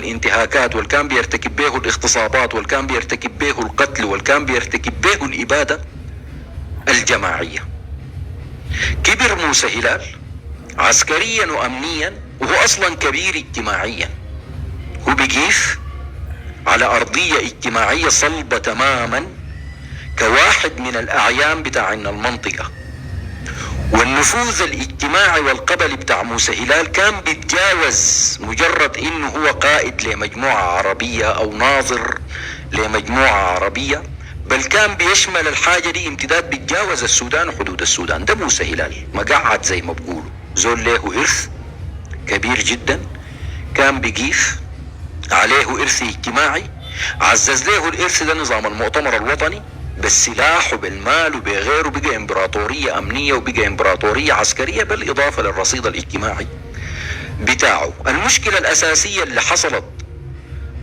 الانتهاكات والكان بيرتكب به الاغتصابات والكان بيرتكب به القتل والكان بيرتكب به الإبادة الجماعية. كبر موسى هلال عسكريا وأمنيا وهو أصلا كبير اجتماعيا، هو بيقيف على أرضية اجتماعية صلبة تماما كواحد من الأعيان بتاع المنطقة، والنفوذ الاجتماعي والقبلي بتاع موسى هلال كان بيتجاوز مجرد انه هو قائد لمجموعة عربية او ناظر لمجموعة عربية، بل كان بيشمل الحاجة دي امتداد بيتجاوز السودان وحدود السودان. ده موسى هلال مقعد زي ما بقولوا، زول له إرث كبير جدا، كان بيقيف عليه إرث اجتماعي، عزز له الإرث ده نظام المؤتمر الوطني بالسلاح وبالمال وبغيره، بقى امبراطورية امنية وبقى امبراطورية عسكرية بالاضافة للرصيد الاجتماعي بتاعه. المشكلة الاساسية اللي حصلت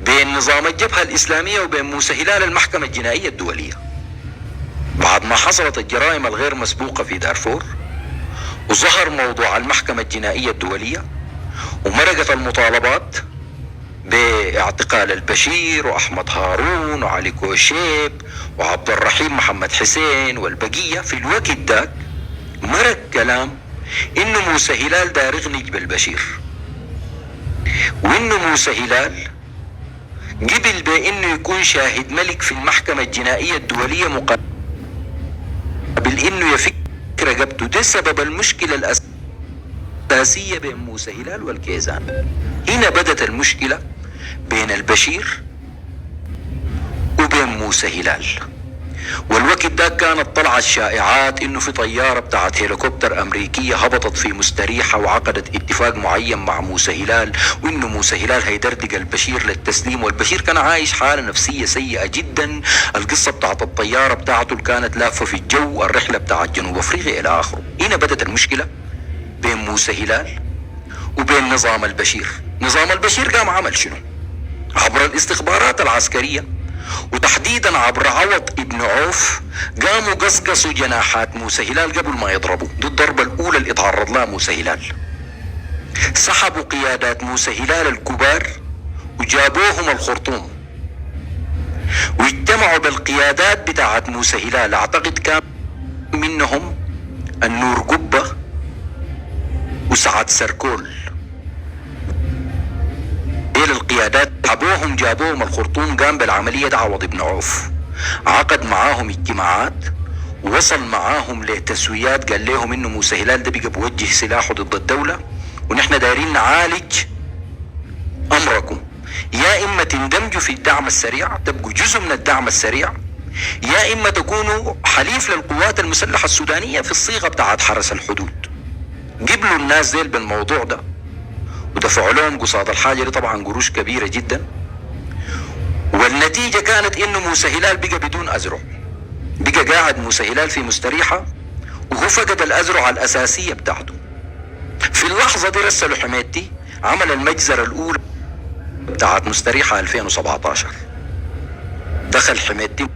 بين نظام الجبهة الاسلامية وبين موسى هلال المحكمة الجنائية الدولية بعد ما حصلت الجرائم الغير مسبوقة في دارفور، وظهر موضوع المحكمة الجنائية الدولية، ومرقت المطالبات باعتقال البشير واحمد هارون وعلي كوشيب وعبد الرحيم محمد حسين والبقية. في الوقت داك مرق كلام انه موسى هلال داير يغنج بالبشير، وانه موسى هلال قبل بانه يكون شاهد ملك في المحكمة الجنائية الدولية مقابل انه يفك رقبته. ده سبب المشكلة الاساسية بين موسى هلال والكيزان. هنا بدت المشكلة بين البشير وبين موسى هلال. والوقت ده كانت طلعت الشائعات انه في طيارة بتاعت هليكوبتر امريكية هبطت في مستريحة وعقدت اتفاق معين مع موسى هلال، وانه موسى هلال هيدردق البشير للتسليم، والبشير كان عايش حالة نفسية سيئة جدا. القصة بتاعت الطيارة بتاعته اللي كانت لافة في الجو، الرحلة بتاعت جنوب افريقيا الى اخره. هنا بدت المشكلة بين موسى هلال وبين نظام البشير. نظام البشير قام عمل شنو؟ عبر الاستخبارات العسكرية وتحديدا عبر عوض ابن عوف قاموا قصقصوا جناحات موسى هلال قبل ما يضربوا. دي الضربة الأولى اللي اتعرض لها موسى هلال. سحبوا قيادات موسى هلال الكبار وجابوهم الخرطوم، واجتمعوا بالقيادات بتاعت موسى هلال. اعتقد كان منهم النور قبة وسعد سركول. القيادات جابوهم الخرطوم. قام بالعملية ده عوض بن عوف، عقد معاهم اجتماعات ووصل معاهم لتسويات، قال لهم انه موسى هلال ده بقى بوجه سلاحه ضد الدولة، ونحن دايرين نعالج امركم، يا اما تندمجوا في الدعم السريع تبقوا جزء من الدعم السريع، يا اما تكونوا حليف للقوات المسلحة السودانية في الصيغة بتاعت حرس الحدود. قبلوا الناس ديل بالموضوع ده ودفعوا لهم قصاد الحاجة دي طبعا قروش كبيرة جدا. والنتيجة كانت انه موسى هلال بقى بدون أزرع، بقى قاعد موسى هلال في مستريحة وهو فقد الأزرع الأساسية بتاعته. في اللحظة دي رسلوا حميدتي عمل المجزرة الأولى بتاعت مستريحة 2017. دخل حميدتي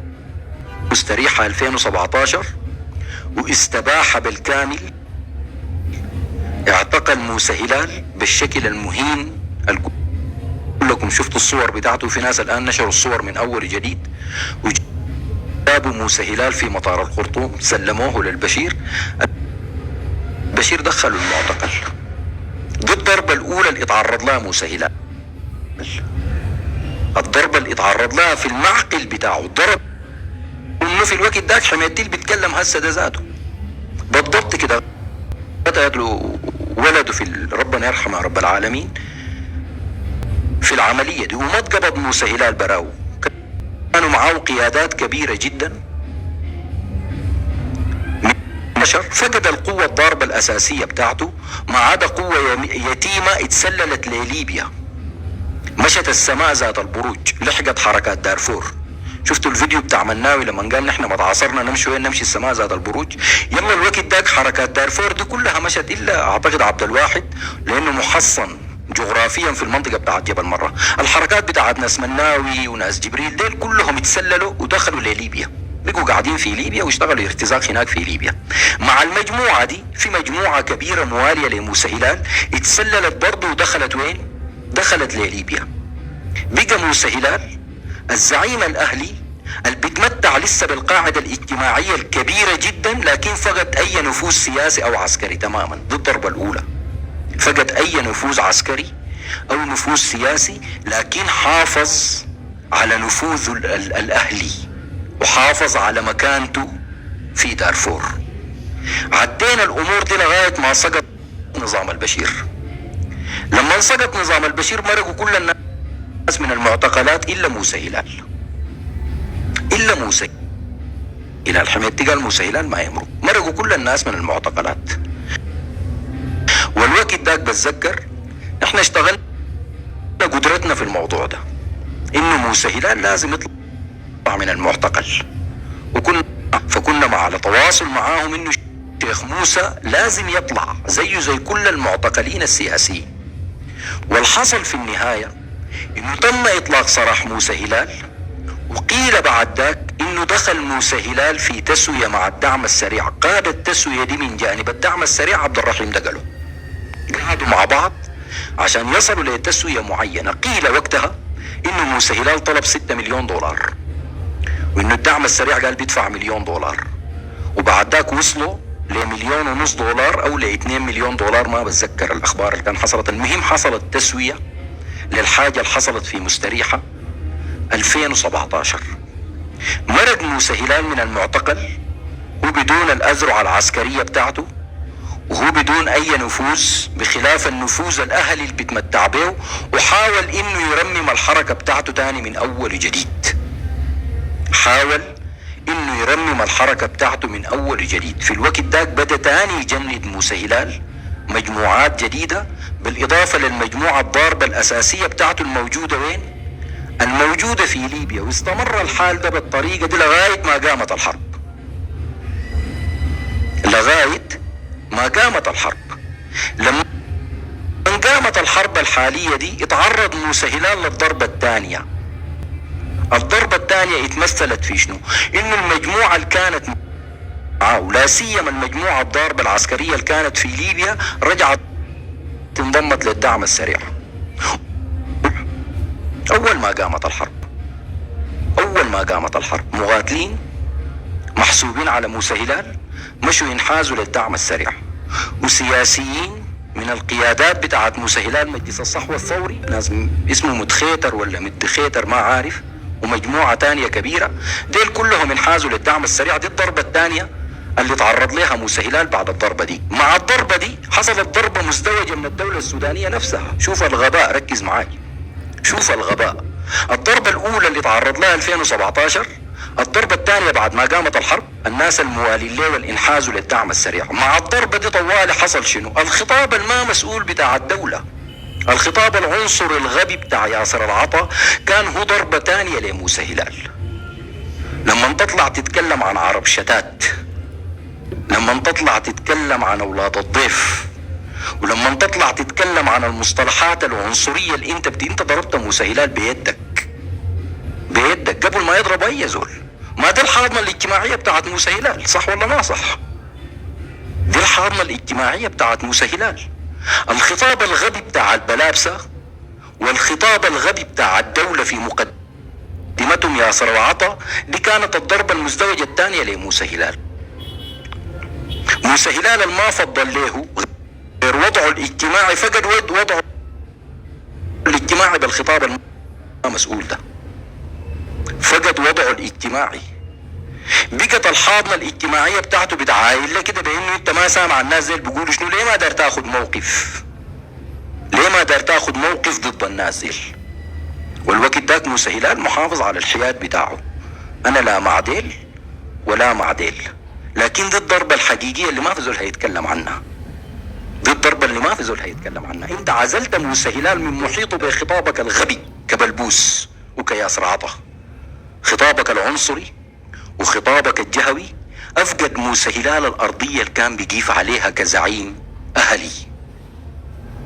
مستريحة 2017 واستباح بالكامل، اعتقل موسى هلال بالشكل المهين. كلكم شفتوا الصور بتاعته، في ناس الآن نشروا الصور من أول جديد. وجابوا موسى هلال في مطار الخرطوم، سلموه للبشير. البشير دخلوا المعتقل. دي الضربة الأولى اللي اتعرض لها موسى هلال، الضربة اللي اتعرض لها في المعقل بتاعه. الضرب انه في الوقت داك حميدتي بيتكلم هسه ده ذاته بالضبط كده. قتل ولده في ربنا يرحمه رب العالمين في العملية دي، وما اتقبض موسى هلال براو. كانوا معاه قيادات كبيرة جدا. فقد القوة الضاربة الأساسية بتاعته، ما عدا قوة يتيمة اتسللت لليبيا، مشت السماء ذات البروج، لحقت حركات دارفور. شفتوا الفيديو بتاع مناوي لما قال نحن ما تعاصرنا نمشي وين؟ نمشي السماء ذات البروج. يلا الوقت داك حركات دارفور دي كلها مشت، الا اعتقد عبد الواحد لانه محصن جغرافيا في المنطقة بتاعت جبل مرة. الحركات بتاعت ناس مناوي وناس جبريل ديل كلهم اتسللوا ودخلوا لليبيا، بقوا قاعدين في ليبيا واشتغلوا ارتزاق هناك في ليبيا. مع المجموعة دي في مجموعة كبيرة موالية لموسى هلال اتسللت برضه ودخلت وين؟ دخلت لليبيا. بقى موسى هلال الزعيم الأهلي اللي بيتمتع لسه بالقاعدة الاجتماعية الكبيرة جدا، لكن فقد أي نفوذ سياسي أو عسكري تماما. دي الضربة الأولى، فقد أي نفوذ عسكري أو نفوذ سياسي، لكن حافظ على نفوذ الأهلي وحافظ على مكانته في دارفور. عدينا الأمور دي لغاية ما سقط نظام البشير. لما سقط نظام البشير مرقوا كل الناس من المعتقلات إلا موسى هلال. إلا موسى هلال حميدتي قال موسى هلال ما يمرق، مرقوا كل الناس من المعتقلات. والوقت داك بتذكر احنا اشتغلنا قدرتنا في الموضوع ده، انه موسى هلال لازم يطلع من المعتقل، فكنا على تواصل معاهم انه شيخ موسى لازم يطلع زيه زي كل المعتقلين السياسيين. والحصل في النهاية انه تم اطلاق سراح موسى هلال، وقيل بعد ذاك انه دخل موسى هلال في تسوية مع الدعم السريع. قاد التسوية دي من جانب الدعم السريع عبد الرحيم دقلو، قعدوا مع بعض عشان يصلوا لتسوية معينة. قيل وقتها انه موسى هلال طلب 6 مليون دولار، وانه الدعم السريع قال بيدفع 1 مليون دولار، وبعد ذاك وصلوا ل1.5 مليون دولار او ل2 مليون دولار، ما بتذكر الاخبار اللي كان حصلت. المهم حصلت تسوية للحاجة اللي حصلت في مستريحة 2017. مرق موسى هلال من المعتقل وبدون الأذرع العسكرية بتاعته، وهو بدون أي نفوذ بخلاف النفوذ الأهلي اللي بيتمتع به، وحاول إنه يرمم الحركة بتاعته تاني من أول جديد. حاول إنه يرمم الحركة بتاعته من أول جديد. في الوقت داك بدأ تاني يجند موسى هلال مجموعات جديدة، بالإضافة للمجموعة الضاربة الأساسية بتاعته الموجودة وين؟ الموجودة في ليبيا. واستمر الحال ده بالطريقة دي لغاية ما قامت الحرب. لغاية ما قامت الحرب. لما قامت الحرب الحالية دي اتعرض موسى هلال للضربة الثانية. الضربة الثانية اتمثلت في شنو؟ انه المجموعة اللي كانت معاه، لا سيما المجموعة الضاربة العسكرية اللي كانت في ليبيا، رجعت انضمت للدعم السريع. أول ما قامت الحرب مقاتلين محسوبين على موسى هلال مشوا ينحازوا للدعم السريع، وسياسيين من القيادات بتاعت موسى هلال مجلس الصحوة الثوري، ناس اسمه مدخيتر ولا مدخيتر ما عارف، ومجموعة تانية كبيرة، ديل كلهم ينحازوا للدعم السريع. دي الضربة الثانية اللي تعرض لها موسى هلال بعد الضربة دي. مع الضربة دي حصلت ضربة مزدوجة من الدولة السودانية نفسها. شوف الغباء، ركز معاي، شوف الغباء. الضربة الأولى اللي تعرض لها 2017، الضربة الثانية بعد ما قامت الحرب، الناس الموالين له والانحاز للدعم السريع. مع الضربة دي طوالي حصل شنو؟ الخطاب الما مسؤول بتاع الدولة، الخطاب العنصري الغبي بتاع ياسر العطا، كان هو ضربة ثانية لموسى هلال. لما تطلع تتكلم عن عرب شتات، لما تطلع تتكلم عن أولاد الضيف، ولما تطلع تتكلم عن المصطلحات العنصرية اللي انت ضربت موسى هلال بيدك قبل ما يضرب اي زول. ما دي الحاضنة الاجتماعية بتاعت موسى هلال، صح ولا ما صح؟ دي الحاضنة الاجتماعية بتاعت موسى هلال. الخطاب الغبي بتاع البلابسة والخطاب الغبي بتاع الدولة في مقدمتهم ياسر وعطا، دي كانت الضربة المزدوجة الثانية لموسى هلال. موسى هلال ما فضل له غير وضعه الاجتماعي، فقد وضعه الاجتماعي بالخطاب المسؤول ده، فقد وضعه الاجتماعي. بقت الحاضنة الاجتماعية بتاعته بتعاين له كده بانه انت ما سامع الناس زي اللي بيقولوا شنو، ليه ما دار تاخد موقف؟ ليه ما دار تاخد موقف ضد الناس دي؟ والوقت داك موسى هلال محافظ على الحياد بتاعه، انا لا مع ديل ولا مع ديل، لكن دي الضربة الحقيقية اللي ما في زول هيتكلم عنها. دي الضربة اللي ما في زول هيتكلم عنها. انت عزلت موسى هلال من محيطه بخطابك الغبي كبلبوس وكياسر عطا، خطابك العنصري وخطابك الجهوي أفقد موسى هلال الأرضية اللي كان بيقيف عليها كزعيم أهلي.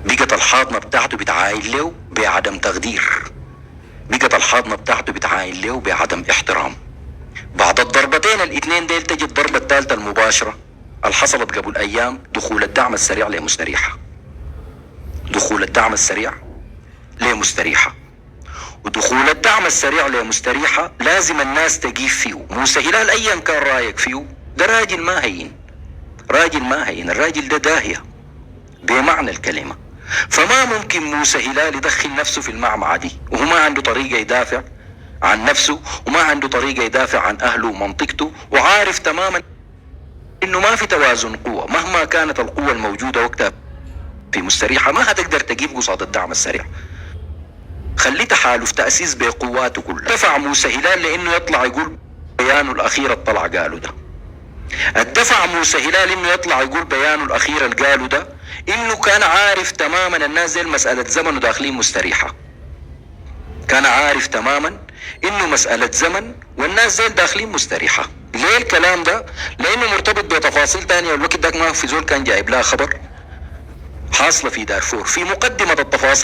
بقت الحاضنة بتاعته بتعاين له بعدم تقدير، بقت الحاضنة بتاعته بتعاين له بعدم احترام. بعد الضربتين الاثنين ديل تجي الضربة الثالثة المباشرة اللي حصلت قبل أيام، دخول الدعم السريع لمستريحة. دخول الدعم السريع لمستريحة، ودخول الدعم السريع لمستريحة لازم الناس تقيف فيه. موسى هلال ايا كان رايك فيه، ده راجل ما هين، راجل ما هين، الراجل ده داهية بمعنى الكلمة. فما ممكن موسى هلال يدخل نفسه في المعمعة دي وهو ما عنده طريقة يدافع عن نفسه وما عنده طريقة يدافع عن أهله ومنطقته، وعارف تماما إنه ما في توازن قوة. مهما كانت القوة الموجودة وقتها في مستريحة ما هتقدر تجيب قصاد الدعم السريع. خلي تحالف تأسيس بقواته كلها. دفع موسى هلال لأنه يطلع يقول بيانه الأخير الطلع قالوا ده. الدفع موسى هلال انه يطلع يقول بيانه الاخير اللي قاله ده انه كان عارف تماما الناس دي مسألة زمن وداخلين مستريحة. كان عارف تماما انه مسألة زمن والناس دي داخلين مستريحة. ليه الكلام ده؟ لانه مرتبط بتفاصيل تانية، والوقت ده ما في زول كان جايب لها خبر حاصلة في دارفور. في مقدمة التفاصيل